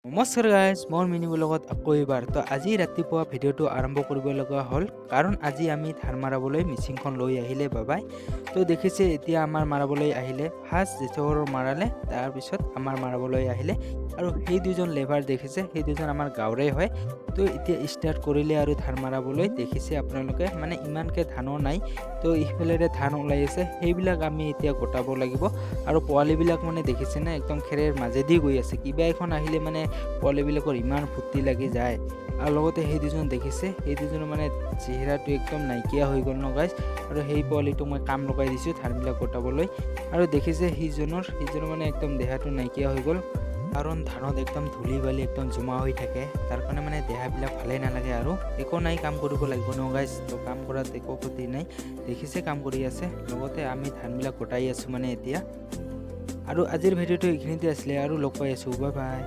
নমস্কাৰ গাইজ, মোৰ মিনি ব্লগত আকৌ এবাৰ তো আজি ৰাতিপুৱা ভিডিঅ'টো আৰম্ভ কৰিব লগা হ'ল কাৰণ আজি আমি ধান মাৰাবলৈ মেচিনখন লৈ আহিলে বাবাই। তো দেখিছে এতিয়া আমাৰ মাৰাবলৈ আহিলে, ফাৰ্ষ্ট জেঠৰ মাৰালে, তাৰপিছত আমাৰ মাৰাবলৈ আহিলে আৰু সেই দুজন লেবাৰ দেখিছে, সেই দুজন আমাৰ গাঁৱৰে হয়। তো এতিয়া ষ্টাৰ্ট কৰিলে আৰু ধান মাৰাবলৈ দেখিছে আপোনালোকে, মানে ইমানকৈ ধানো নাই, তো ইফালেৰে ধান ওলাই আছে, সেইবিলাক আমি এতিয়া গোটাব লাগিব। আৰু পোৱালিবিলাক মানে দেখিছেনে একদম খেৰৰ মাজেদি গৈ আছে, কিবা এখন আহিলে মানে পোৱালিবিলাকৰ ইমান ফূৰ্তি লাগি যায়। আৰু লগতে সেই দুজন দেখিছে, সেই দুজনৰ মানে চেহেৰাটো একদম নাইকিয়া হৈ গ'ল ন গাইজ। আৰু সেই পোৱালিটোক মই কাম লগাই দিছোঁ ধানবিলাক গোটাবলৈ। আৰু দেখিছে সিজনৰ মানে একদম দেহাটো নাইকিয়া হৈ গ'ল, কাৰণ ধানত একদম ধূলি বালি একদম জমা হৈ থাকে, তাৰ কাৰণে মানে দেহাবিলাক ভালেই নালাগে। আৰু একো নাই, কাম কৰিব লাগিব ন গাইজ, তো কাম কৰাত একো ক্ষতি নাই। দেখিছে কাম কৰি আছে, লগতে আমি ধানবিলাক গোটাই আছোঁ মানে এতিয়া। আৰু আজিৰ ভিডিঅ'টো এইখিনিতে আছিলে, আৰু লগ পাই আছোঁ, বাই বাই।